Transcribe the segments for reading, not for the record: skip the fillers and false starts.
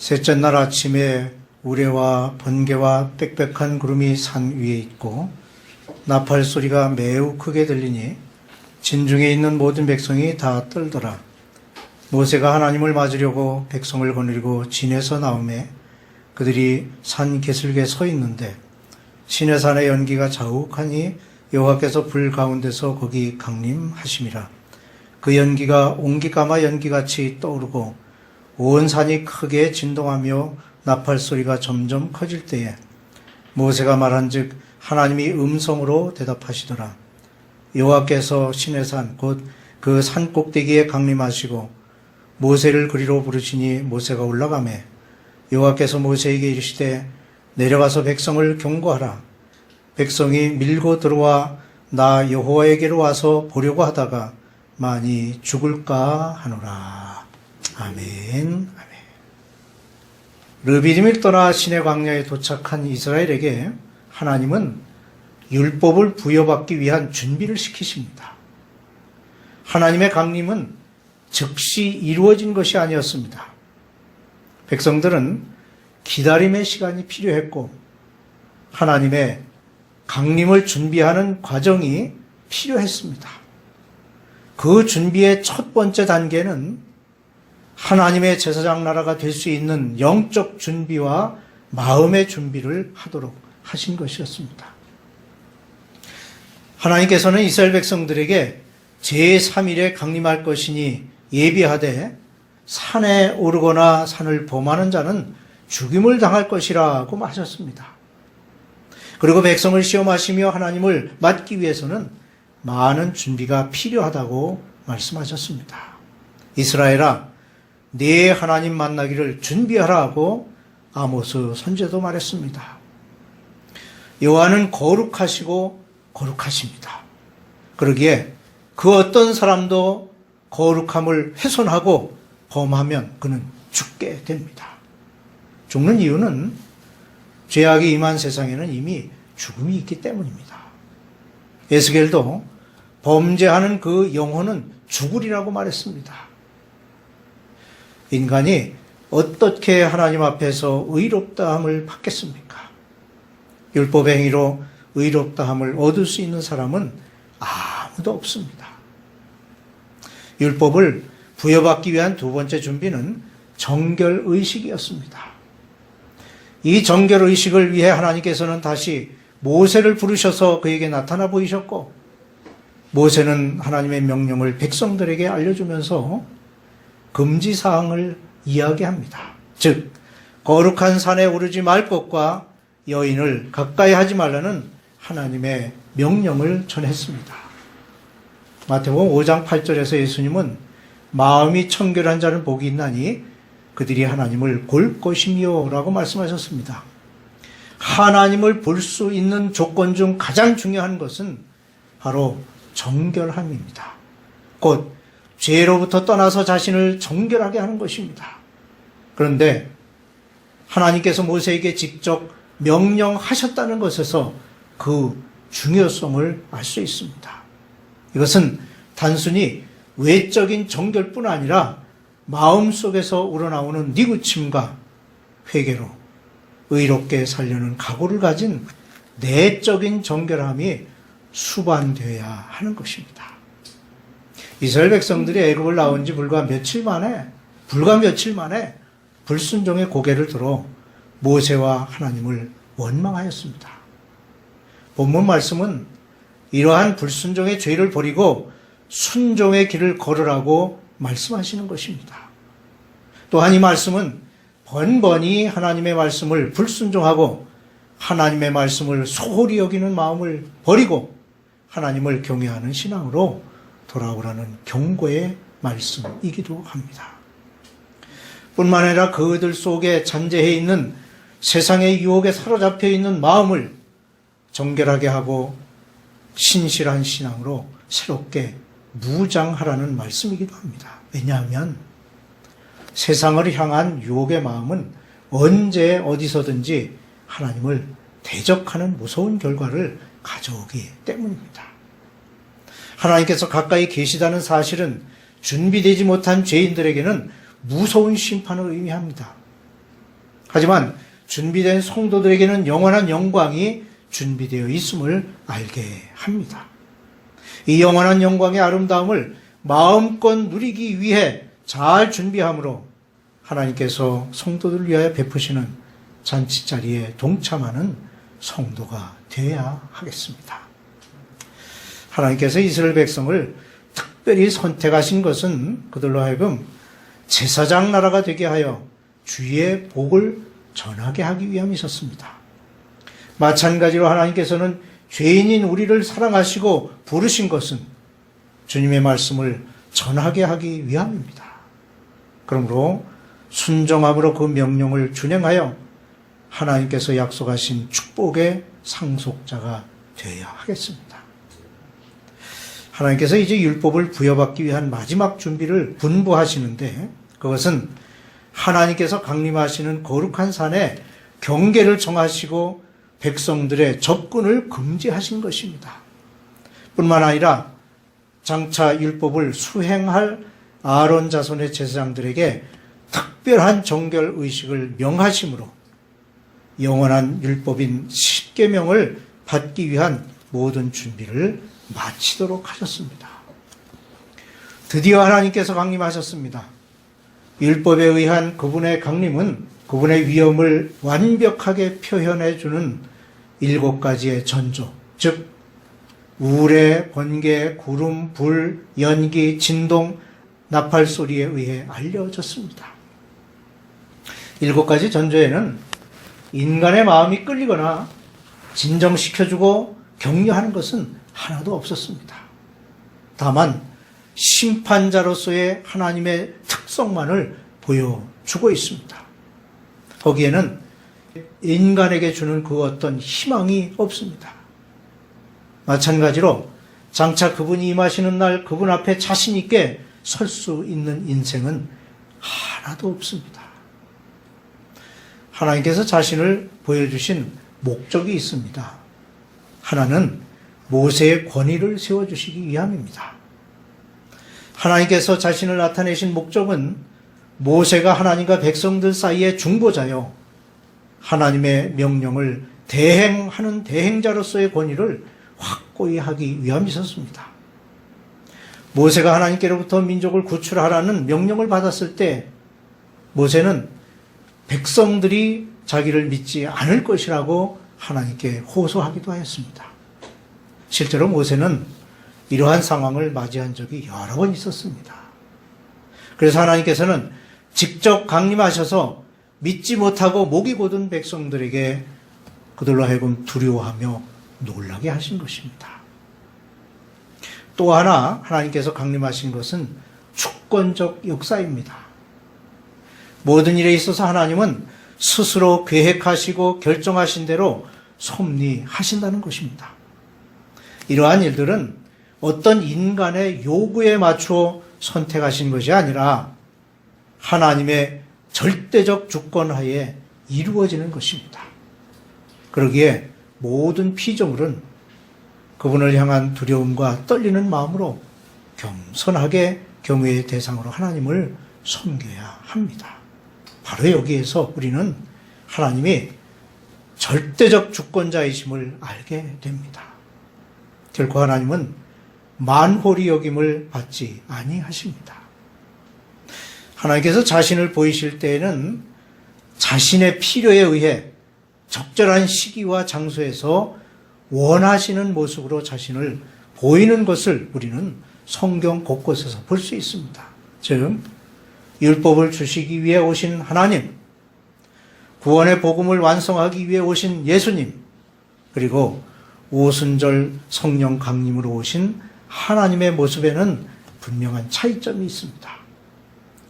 셋째 날 아침에 우레와 번개와 빽빽한 구름이 산 위에 있고 나팔 소리가 매우 크게 들리니 진중에 있는 모든 백성이 다 떨더라. 모세가 하나님을 맞으려고 백성을 거느리고 진에서 나오매 그들이 산 개슬게 서 있는데 시내산의 연기가 자욱하니 여호와께서 불 가운데서 거기 강림하심이라. 그 연기가 옹기까마 연기같이 떠오르고 온 산이 크게 진동하며 나팔 소리가 점점 커질 때에 모세가 말한즉 하나님이 음성으로 대답하시더라. 여호와께서 시내산 곧 그 산 꼭대기에 강림하시고 모세를 그리로 부르시니 모세가 올라가매 여호와께서 모세에게 이르시되 내려가서 백성을 경고하라. 백성이 밀고 들어와 나 여호와에게로 와서 보려고 하다가 많이 죽을까 하노라. 아멘. 르비딤을 떠나 시내 광야에 도착한 이스라엘에게 하나님은 율법을 부여받기 위한 준비를 시키십니다. 하나님의 강림은 즉시 이루어진 것이 아니었습니다. 백성들은 기다림의 시간이 필요했고 하나님의 강림을 준비하는 과정이 필요했습니다. 그 준비의 첫 번째 단계는 하나님의 제사장 나라가 될 수 있는 영적 준비와 마음의 준비를 하도록 하신 것이었습니다. 하나님께서는 이스라엘 백성들에게 제3일에 강림할 것이니 예비하되 산에 오르거나 산을 범하는 자는 죽임을 당할 것이라고 하셨습니다. 그리고 백성을 시험하시며 하나님을 맞기 위해서는 많은 준비가 필요하다고 말씀하셨습니다. 이스라엘아, 네 하나님 만나기를 준비하라고 아모스 선지자도 말했습니다. 여호와는 거룩하시고 거룩하십니다. 그러기에 그 어떤 사람도 거룩함을 훼손하고 범하면 그는 죽게 됩니다. 죽는 이유는 죄악이 임한 세상에는 이미 죽음이 있기 때문입니다. 에스겔도 범죄하는 그 영혼은 죽으리라고 말했습니다. 인간이 어떻게 하나님 앞에서 의롭다함을 받겠습니까? 율법의 행위로 의롭다함을 얻을 수 있는 사람은 아무도 없습니다. 율법을 부여받기 위한 두 번째 준비는 정결의식이었습니다. 이 정결의식을 위해 하나님께서는 다시 모세를 부르셔서 그에게 나타나 보이셨고 모세는 하나님의 명령을 백성들에게 알려주면서 금지사항을 이야기합니다. 즉 거룩한 산에 오르지 말 것과 여인을 가까이 하지 말라는 하나님의 명령을 전했습니다. 마태복음 5장 8절에서 예수님은 마음이 청결한 자는 복이 있나니 그들이 하나님을 볼 것이며 라고 말씀하셨습니다. 하나님을 볼 수 있는 조건 중 가장 중요한 것은 바로 정결함입니다. 곧 죄로부터 떠나서 자신을 정결하게 하는 것입니다. 그런데 하나님께서 모세에게 직접 명령하셨다는 것에서 그 중요성을 알 수 있습니다. 이것은 단순히 외적인 정결뿐 아니라 마음속에서 우러나오는 뉘우침과 회개로 의롭게 살려는 각오를 가진 내적인 정결함이 수반되어야 하는 것입니다. 이스라엘 백성들이 애굽을 나온 지 불과 며칠 만에 불순종의 고개를 들어 모세와 하나님을 원망하였습니다. 본문 말씀은 이러한 불순종의 죄를 버리고 순종의 길을 걸으라고 말씀하시는 것입니다. 또한 이 말씀은 번번이 하나님의 말씀을 불순종하고 하나님의 말씀을 소홀히 여기는 마음을 버리고 하나님을 경외하는 신앙으로 돌아오라는 경고의 말씀이기도 합니다. 뿐만 아니라 그들 속에 잔재해 있는 세상의 유혹에 사로잡혀 있는 마음을 정결하게 하고 신실한 신앙으로 새롭게 무장하라는 말씀이기도 합니다. 왜냐하면 세상을 향한 유혹의 마음은 언제 어디서든지 하나님을 대적하는 무서운 결과를 가져오기 때문입니다. 하나님께서 가까이 계시다는 사실은 준비되지 못한 죄인들에게는 무서운 심판을 의미합니다. 하지만 준비된 성도들에게는 영원한 영광이 준비되어 있음을 알게 합니다. 이 영원한 영광의 아름다움을 마음껏 누리기 위해 잘 준비함으로 하나님께서 성도들을 위하여 베푸시는 잔치자리에 동참하는 성도가 되어야 하겠습니다. 하나님께서 이스라엘 백성을 특별히 선택하신 것은 그들로 하여금 제사장 나라가 되게 하여 주의 복을 전하게 하기 위함이었습니다. 마찬가지로 하나님께서는 죄인인 우리를 사랑하시고 부르신 것은 주님의 말씀을 전하게 하기 위함입니다. 그러므로 순종함으로 그 명령을 준행하여 하나님께서 약속하신 축복의 상속자가 되어야 하겠습니다. 하나님께서 이제 율법을 부여받기 위한 마지막 준비를 분부하시는데 그것은 하나님께서 강림하시는 거룩한 산에 경계를 정하시고 백성들의 접근을 금지하신 것입니다. 뿐만 아니라 장차 율법을 수행할 아론 자손의 제사장들에게 특별한 정결 의식을 명하심으로 영원한 율법인 십계명을 받기 위한 모든 준비를 마치도록 하셨습니다. 드디어 하나님께서 강림하셨습니다. 율법에 의한 그분의 강림은 그분의 위엄을 완벽하게 표현해 주는 7가지의 전조, 즉 우레, 번개, 구름, 불, 연기, 진동, 나팔 소리에 의해 알려졌습니다. 7가지 전조에는 인간의 마음이 끌리거나 진정시켜주고 격려하는 것은 하나도 없었습니다. 다만 심판자로서의 하나님의 특성만을 보여주고 있습니다. 거기에는 인간에게 주는 그 어떤 희망이 없습니다. 마찬가지로 장차 그분이 임하시는 날 그분 앞에 자신 있게 설 수 있는 인생은 하나도 없습니다. 하나님께서 자신을 보여주신 목적이 있습니다. 하나는 모세의 권위를 세워주시기 위함입니다. 하나님께서 자신을 나타내신 목적은 모세가 하나님과 백성들 사이의 중보자요, 하나님의 명령을 대행하는 대행자로서의 권위를 확고히 하기 위함이었습니다. 모세가 하나님께로부터 민족을 구출하라는 명령을 받았을 때 모세는 백성들이 자기를 믿지 않을 것이라고 하나님께 호소하기도 하였습니다. 실제로 모세는 이러한 상황을 맞이한 적이 여러 번 있었습니다. 그래서 하나님께서는 직접 강림하셔서 믿지 못하고 목이 곧은 백성들에게 그들로 하여금 두려워하며 놀라게 하신 것입니다. 또 하나 하나님께서 강림하신 것은 주권적 역사입니다. 모든 일에 있어서 하나님은 스스로 계획하시고 결정하신 대로 섭리하신다는 것입니다. 이러한 일들은 어떤 인간의 요구에 맞추어 선택하신 것이 아니라 하나님의 절대적 주권하에 이루어지는 것입니다. 그러기에 모든 피조물은 그분을 향한 두려움과 떨리는 마음으로 겸손하게 경외의 대상으로 하나님을 섬겨야 합니다. 바로 여기에서 우리는 하나님이 절대적 주권자이심을 알게 됩니다. 결코 하나님은 만홀히 여김을 받지 아니하십니다. 하나님께서 자신을 보이실 때에는 자신의 필요에 의해 적절한 시기와 장소에서 원하시는 모습으로 자신을 보이는 것을 우리는 성경 곳곳에서 볼 수 있습니다. 즉 율법을 주시기 위해 오신 하나님, 구원의 복음을 완성하기 위해 오신 예수님, 그리고 오순절 성령 강림으로 오신 하나님의 모습에는 분명한 차이점이 있습니다.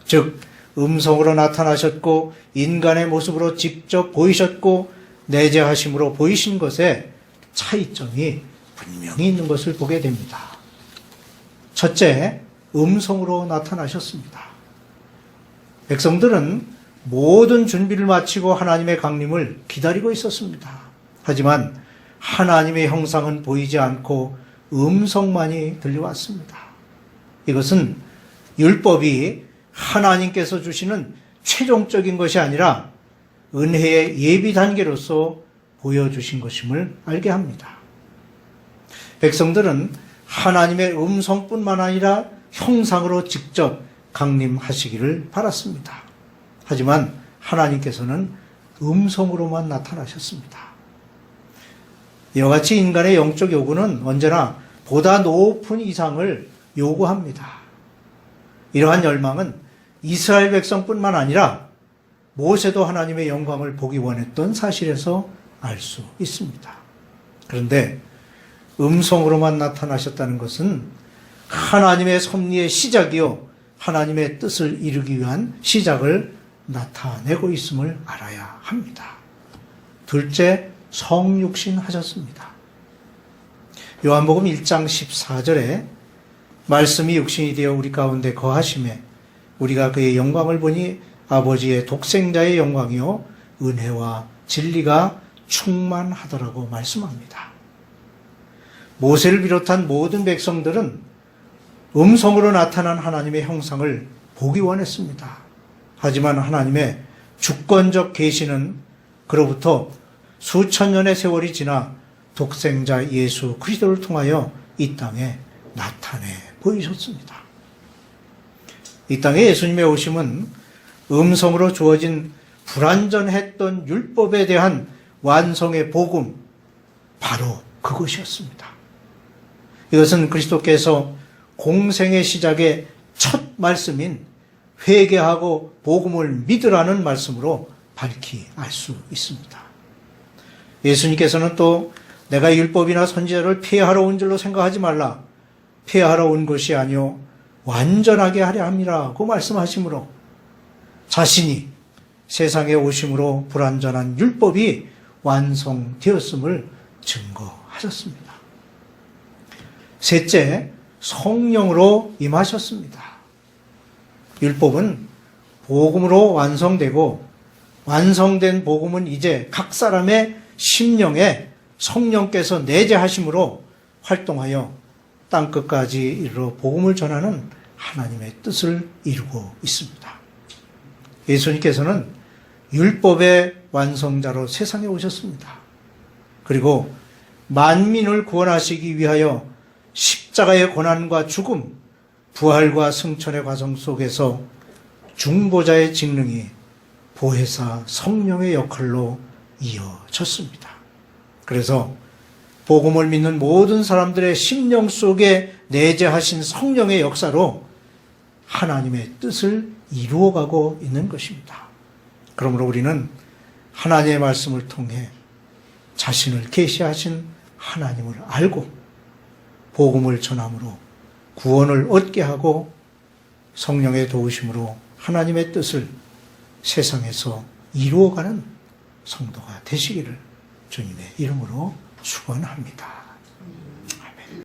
즉 음성으로 나타나셨고 인간의 모습으로 직접 보이셨고 내재하심으로 보이신 것에 차이점이 분명히 있는 것을 보게 됩니다. 첫째, 음성으로 나타나셨습니다. 백성들은 모든 준비를 마치고 하나님의 강림을 기다리고 있었습니다. 하지만 하나님의 형상은 보이지 않고 음성만이 들려왔습니다. 이것은 율법이 하나님께서 주시는 최종적인 것이 아니라 은혜의 예비 단계로서 보여주신 것임을 알게 합니다. 백성들은 하나님의 음성뿐만 아니라 형상으로 직접 강림하시기를 바랐습니다. 하지만 하나님께서는 음성으로만 나타나셨습니다. 이와 같이 인간의 영적 요구는 언제나 보다 높은 이상을 요구합니다. 이러한 열망은 이스라엘 백성뿐만 아니라 모세도 하나님의 영광을 보기 원했던 사실에서 알 수 있습니다. 그런데 음성으로만 나타나셨다는 것은 하나님의 섭리의 시작이요 하나님의 뜻을 이루기 위한 시작을 나타내고 있음을 알아야 합니다. 둘째, 성육신 하셨습니다. 요한복음 1장 14절에 말씀이 육신이 되어 우리 가운데 거하심에 우리가 그의 영광을 보니 아버지의 독생자의 영광이요 은혜와 진리가 충만하더라고 말씀합니다. 모세를 비롯한 모든 백성들은 음성으로 나타난 하나님의 형상을 보기 원했습니다. 하지만 하나님의 주권적 계시는 그로부터 수천 년의 세월이 지나 독생자 예수 그리스도를 통하여 이 땅에 나타내 보이셨습니다. 이 땅에 예수님의 오심은 음성으로 주어진 불완전했던 율법에 대한 완성의 복음, 바로 그것이었습니다. 이것은 그리스도께서 공생의 시작의 첫 말씀인 회개하고 복음을 믿으라는 말씀으로 밝히 알 수 있습니다. 예수님께서는 또 내가 율법이나 선지자를 폐하러 온 줄로 생각하지 말라. 폐하러 온 것이 아니요 완전하게 하려 함이라고 말씀하시므로 자신이 세상에 오심으로 불완전한 율법이 완성되었음을 증거하셨습니다. 셋째, 성령으로 임하셨습니다. 율법은 복음으로 완성되고 완성된 복음은 이제 각 사람의 심령에 성령께서 내재하심으로 활동하여 땅끝까지 이르러 복음을 전하는 하나님의 뜻을 이루고 있습니다. 예수님께서는 율법의 완성자로 세상에 오셨습니다. 그리고 만민을 구원하시기 위하여 십자가의 고난과 죽음, 부활과 승천의 과정 속에서 중보자의 직능이 보혜사 성령의 역할로 이어졌습니다. 그래서 복음을 믿는 모든 사람들의 심령 속에 내재하신 성령의 역사로 하나님의 뜻을 이루어가고 있는 것입니다. 그러므로 우리는 하나님의 말씀을 통해 자신을 계시하신 하나님을 알고 복음을 전함으로 구원을 얻게 하고 성령의 도우심으로 하나님의 뜻을 세상에서 이루어가는 성도가 되시기를 주님의 이름으로 축원합니다.